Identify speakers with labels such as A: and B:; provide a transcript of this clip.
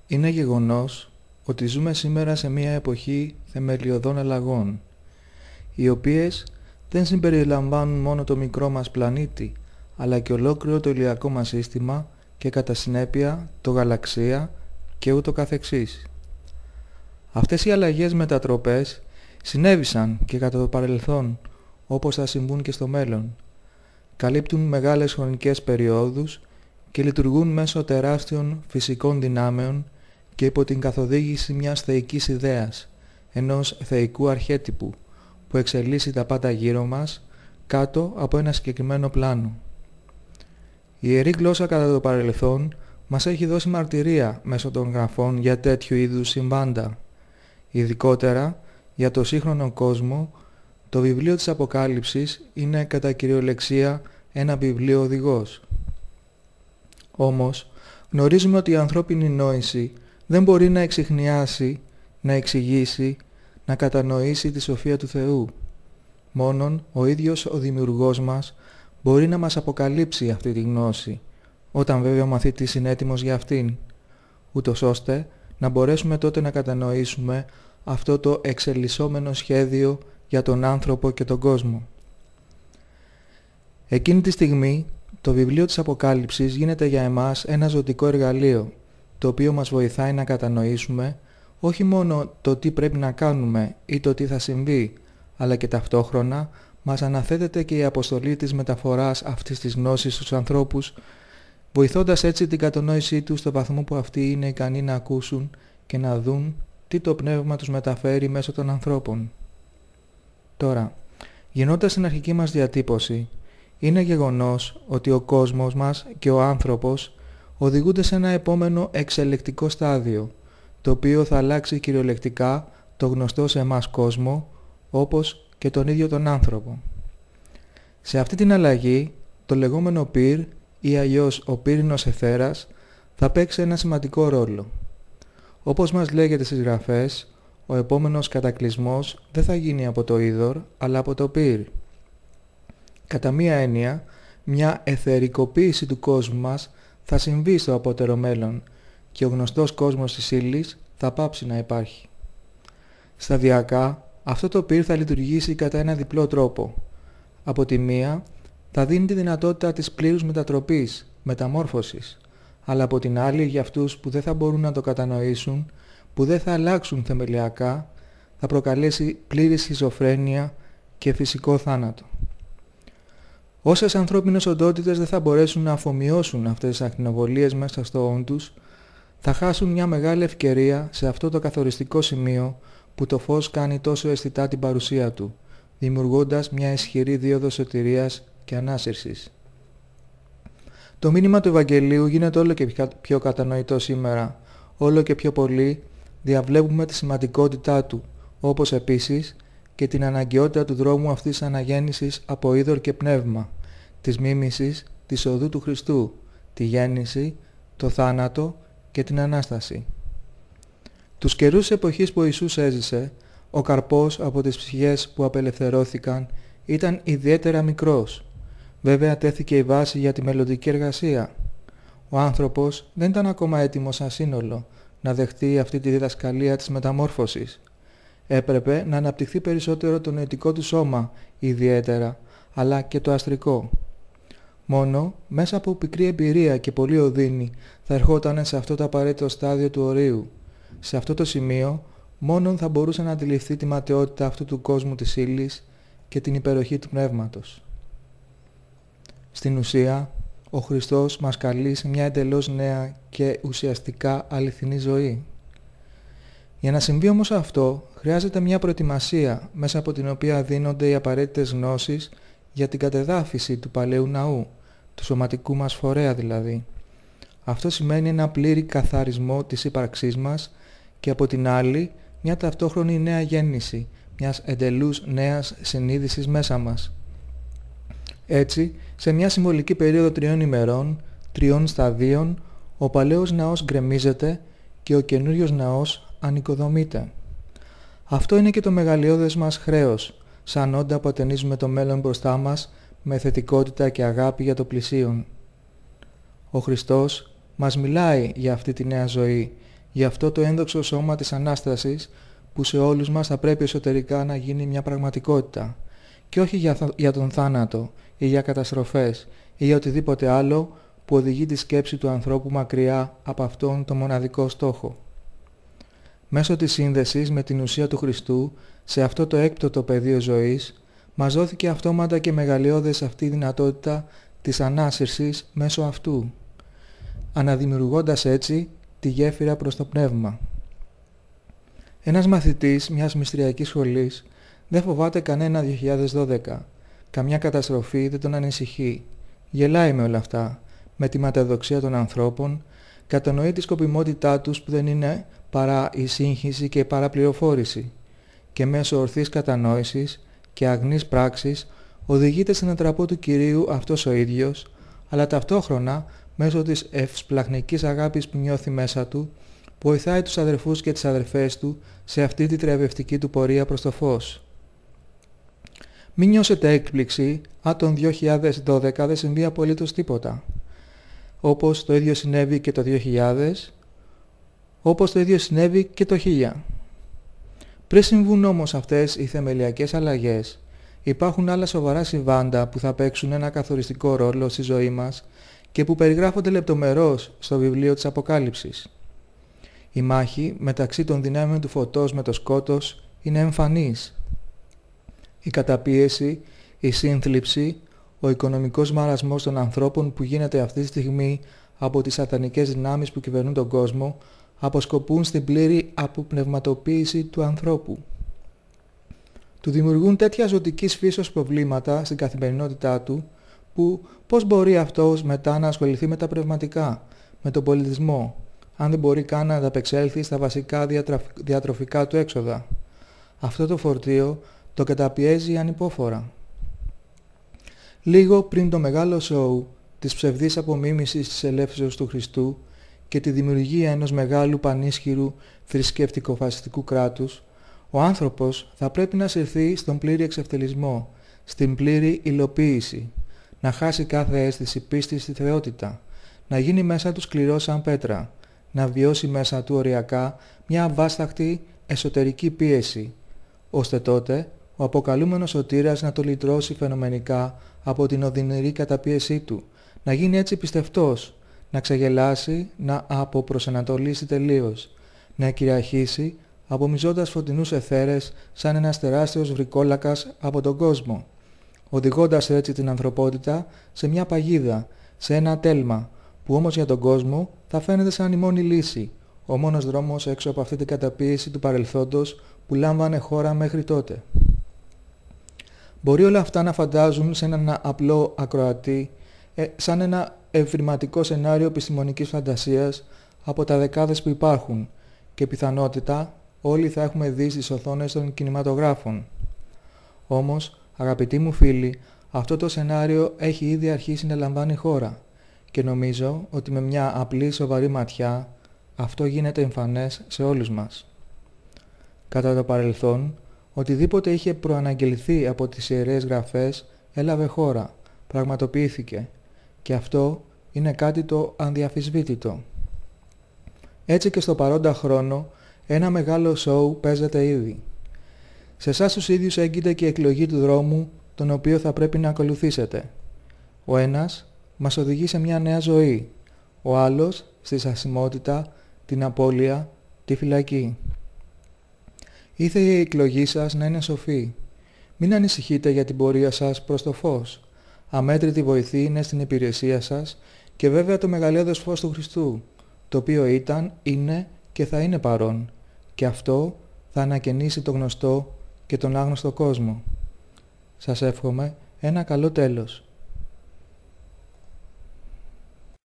A: Είναι γεγονός ότι ζούμε σήμερα σε μια εποχή θεμελιωδών αλλαγών, οι οποίες δεν συμπεριλαμβάνουν μόνο το μικρό μας πλανήτη, αλλά και ολόκληρο το ηλιακό μας σύστημα και κατά συνέπεια το γαλαξία και ούτω καθεξής. Αυτές οι αλλαγές μετατροπές συνέβησαν και κατά το παρελθόν, όπως θα συμβούν και στο μέλλον. Καλύπτουν μεγάλες χρονικές περιόδους και λειτουργούν μέσω τεράστιων φυσικών δυνάμεων και υπό την καθοδήγηση μιας θεϊκής ιδέας, ενός θεϊκού αρχέτυπου που εξελίσσει τα πάντα γύρω μας κάτω από ένα συγκεκριμένο πλάνο. Η Ιερή Γλώσσα κατά το παρελθόν μας έχει δώσει μαρτυρία μέσω των γραφών για τέτοιου είδους συμβάντα. Ειδικότερα για το σύγχρονο κόσμο, το βιβλίο της Αποκάλυψης είναι κατά κυριολεξία ένα βιβλίο οδηγός. Όμως γνωρίζουμε ότι η ανθρώπινη νόηση δεν μπορεί να εξιχνιάσει, να εξηγήσει, να κατανοήσει τη σοφία του Θεού. Μόνον ο ίδιος ο Δημιουργός μας μπορεί να μας αποκαλύψει αυτή τη γνώση, όταν βέβαια ο μαθητής είναι έτοιμος για αυτήν, ούτως ώστε να μπορέσουμε τότε να κατανοήσουμε αυτό το εξελισσόμενο σχέδιο για τον άνθρωπο και τον κόσμο. Εκείνη τη στιγμή το βιβλίο της Αποκάλυψης γίνεται για εμάς ένα ζωτικό εργαλείο, το οποίο μας βοηθάει να κατανοήσουμε όχι μόνο το τι πρέπει να κάνουμε ή το τι θα συμβεί, αλλά και ταυτόχρονα μας αναθέτεται και η αποστολή της μεταφοράς αυτής της γνώσης στους ανθρώπους, βοηθώντας έτσι την κατανόησή τους στο βαθμό που αυτοί είναι ικανοί να ακούσουν και να δουν τι το πνεύμα τους μεταφέρει μέσω των ανθρώπων. Τώρα, γινώντας την αρχική μας διατύπωση, είναι γεγονός ότι ο κόσμος μας και ο άνθρωπος οδηγούνται σε ένα επόμενο εξελικτικό στάδιο, το οποίο θα αλλάξει κυριολεκτικά το γνωστό σε εμάς κόσμο, όπως και τον ίδιο τον άνθρωπο. Σε αυτή την αλλαγή, το λεγόμενο πυρ ή αλλιώς ο πύρινος αιθέρας θα παίξει ένα σημαντικό ρόλο. Όπως μας λέγεται στις γραφές, ο επόμενος κατακλυσμός δεν θα γίνει από το είδωρ, αλλά από το πυρ. Κατά μία έννοια, μια αιθερικοποίηση του κόσμου μας θα συμβεί στο απότερο μέλλον και ο γνωστός κόσμος της ύλης θα πάψει να υπάρχει. Σταδιακά, αυτό το πυρ θα λειτουργήσει κατά ένα διπλό τρόπο. Από τη μία, θα δίνει τη δυνατότητα της πλήρους μετατροπής, μεταμόρφωσης, αλλά από την άλλη για αυτούς που δεν θα μπορούν να το κατανοήσουν, που δεν θα αλλάξουν θεμελιακά, θα προκαλέσει πλήρη σχιζοφρένεια και φυσικό θάνατο. Όσες ανθρώπινες οντότητες δεν θα μπορέσουν να αφομοιώσουν αυτές τις ακτινοβολίες μέσα στο όν τους, θα χάσουν μια μεγάλη ευκαιρία σε αυτό το καθοριστικό σημείο που το φως κάνει τόσο αισθητά την παρουσία του, δημιουργώντας μια ισχυρή δίωδο σωτηρίας και ανάσυρσης. Το μήνυμα του Ευαγγελίου γίνεται όλο και πιο κατανοητό σήμερα, όλο και πιο πολύ διαβλέπουμε τη σημαντικότητά του, όπως επίσης και την αναγκαιότητα του δρόμου αυτής της αναγέννησης από είδωρ και πνεύμα, της μίμησης της οδού του Χριστού, τη γέννηση, το θάνατο και την Ανάσταση. Τους καιρούς εποχής που ο Ιησούς έζησε, ο καρπός από τις ψυχές που απελευθερώθηκαν ήταν ιδιαίτερα μικρός. Βέβαια τέθηκε η βάση για τη μελλοντική εργασία. Ο άνθρωπος δεν ήταν ακόμα έτοιμος σαν σύνολο να δεχτεί αυτή τη διδασκαλία της μεταμόρφωσης. Έπρεπε να αναπτυχθεί περισσότερο το νοητικό του σώμα ιδιαίτερα, αλλά και το αστρικό. Μόνο μέσα από πικρή εμπειρία και πολλή οδύνη θα ερχόταν σε αυτό το απαραίτητο στάδιο του ορίου. Σε αυτό το σημείο μόνον θα μπορούσε να αντιληφθεί τη ματαιότητα αυτού του κόσμου της ύλης και την υπεροχή του πνεύματος. Στην ουσία, ο Χριστός μας καλεί σε μια εντελώς νέα και ουσιαστικά αληθινή ζωή. Για να συμβεί όμως αυτό, χρειάζεται μια προετοιμασία μέσα από την οποία δίνονται οι απαραίτητες γνώσεις για την κατεδάφιση του παλαιού ναού, του σωματικού μας φορέα δηλαδή. Αυτό σημαίνει ένα πλήρη καθαρισμό της ύπαρξής μας και από την άλλη μια ταυτόχρονη νέα γέννηση, μιας εντελούς νέας συνείδησης μέσα μας. Έτσι, σε μια συμβολική περίοδο 3 ημερών, 3 σταδίων, ο παλαιός ναός γκρεμίζεται και ο καινούριος ναός ανοικοδομείται. Αυτό είναι και το μεγαλειώδες μας χρέος, σαν όντα που ατενίζουμε το μέλλον μπροστά μας με θετικότητα και αγάπη για το πλησίον. Ο Χριστός μας μιλάει για αυτή τη νέα ζωή, Γι' αυτό το ένδοξο σώμα της Ανάστασης που σε όλους μας θα πρέπει εσωτερικά να γίνει μια πραγματικότητα και όχι για τον θάνατο ή για καταστροφές ή για οτιδήποτε άλλο που οδηγεί τη σκέψη του ανθρώπου μακριά από αυτόν τον μοναδικό στόχο. Μέσω της σύνδεσης με την ουσία του Χριστού σε αυτό το έκπτωτο πεδίο ζωής μας δόθηκε αυτόματα και μεγαλειώδες αυτή η δυνατότητα της ανάσυρσης μέσω αυτού, αναδημιουργώντας έτσι τη γέφυρα προς το πνεύμα. Ένας μαθητής μιας μυστηριακής σχολής δεν φοβάται κανένα 2012. Καμιά καταστροφή δεν τον ανησυχεί. Γελάει με όλα αυτά, με τη ματαιοδοξία των ανθρώπων, κατανοεί τη σκοπιμότητά τους που δεν είναι παρά η σύγχυση και η παραπληροφόρηση και μέσω ορθής κατανόησης και αγνής πράξης οδηγείται στην ατραπό του Κυρίου αυτός ο ίδιος, αλλά ταυτόχρονα μέσω της ευσπλαχνικής αγάπης που νιώθει μέσα του, βοηθάει τους αδερφούς και τις αδερφές του σε αυτή τη θριαμβευτική του πορεία προς το φως. Μην νιώσετε έκπληξη αν τον 2012 δεν συμβεί απολύτως τίποτα. Όπως το ίδιο συνέβη και το 2000, όπως το ίδιο συνέβη και το 1000. Πριν συμβούν όμως αυτές οι θεμελιακές αλλαγές, υπάρχουν άλλα σοβαρά συμβάντα που θα παίξουν ένα καθοριστικό ρόλο στη ζωή μας και που περιγράφονται λεπτομερώς στο βιβλίο της Αποκάλυψης. Η μάχη μεταξύ των δυνάμεων του φωτός με το σκότος είναι εμφανής. Η καταπίεση, η σύνθλιψη, ο οικονομικός μαρασμός των ανθρώπων που γίνεται αυτή τη στιγμή από τις σατανικές δυνάμεις που κυβερνούν τον κόσμο αποσκοπούν στην πλήρη αποπνευματοποίηση του ανθρώπου. Του δημιουργούν τέτοια ζωτικής φύσεως προβλήματα στην καθημερινότητά του που πώς μπορεί αυτός μετά να ασχοληθεί με τα πνευματικά, με τον πολιτισμό, αν δεν μπορεί καν να ανταπεξέλθει στα βασικά διατροφικά του έξοδα. Αυτό το φορτίο το καταπιέζει ανυπόφορα. Λίγο πριν το μεγάλο σοου της ψευδής απομίμησης της ελεύσεως του Χριστού και τη δημιουργία ενός μεγάλου πανίσχυρου θρησκευτικο-φασιστικού κράτους, ο άνθρωπος θα πρέπει να συρθεί στον πλήρη εξευτελισμό, στην πλήρη υλοποίηση, να χάσει κάθε αίσθηση πίστης στη θεότητα, να γίνει μέσα του σκληρός σαν πέτρα, να βιώσει μέσα του οριακά μια αβάσταχτη εσωτερική πίεση, ώστε τότε ο αποκαλούμενος σωτήρας να το λυτρώσει φαινομενικά από την οδυνηρή καταπίεσή του, να γίνει έτσι πιστευτός, να ξεγελάσει, να αποπροσανατολίσει τελείως, να κυριαρχήσει απομυζώντας φωτεινούς αιθέρες σαν ένας τεράστιος βρικόλακας από τον κόσμο, οδηγώντας έτσι την ανθρωπότητα σε μια παγίδα, σε ένα τέλμα, που όμως για τον κόσμο θα φαίνεται σαν η μόνη λύση, ο μόνος δρόμος έξω από αυτή την καταπίεση του παρελθόντος που λάμβανε χώρα μέχρι τότε. Μπορεί όλα αυτά να φαντάζουν σε έναν απλό ακροατή σαν ένα ευρηματικό σενάριο επιστημονικής φαντασίας από τα δεκάδες που υπάρχουν και πιθανότητα όλοι θα έχουμε δει στις οθόνες των κινηματογράφων. Όμως, αγαπητοί μου φίλοι, αυτό το σενάριο έχει ήδη αρχίσει να λαμβάνει χώρα και νομίζω ότι με μια απλή σοβαρή ματιά αυτό γίνεται εμφανές σε όλους μας. Κατά το παρελθόν, οτιδήποτε είχε προαναγγελθεί από τις Ιερές Γραφές έλαβε χώρα, πραγματοποιήθηκε και αυτό είναι κάτι το ανδιαφυσβήτητο. Έτσι και στο παρόντα χρόνο ένα μεγάλο σοου παίζεται ήδη. Σε εσάς τους ίδιους έγκυται και η εκλογή του δρόμου τον οποίο θα πρέπει να ακολουθήσετε. Ο ένας μας οδηγεί σε μια νέα ζωή, ο άλλος στη στασιμότητα, την απώλεια, τη φυλακή. Ήθε η εκλογή σας να είναι σοφή. Μην ανησυχείτε για την πορεία σας προς το φως. Αμέτρητη βοηθή είναι στην υπηρεσία σας και βέβαια το μεγαλειώδες φως του Χριστού, το οποίο ήταν, είναι και θα είναι παρόν, και αυτό θα ανακαινήσει το γνωστό και τον άγνωστο κόσμο. Σας εύχομαι ένα καλό τέλος.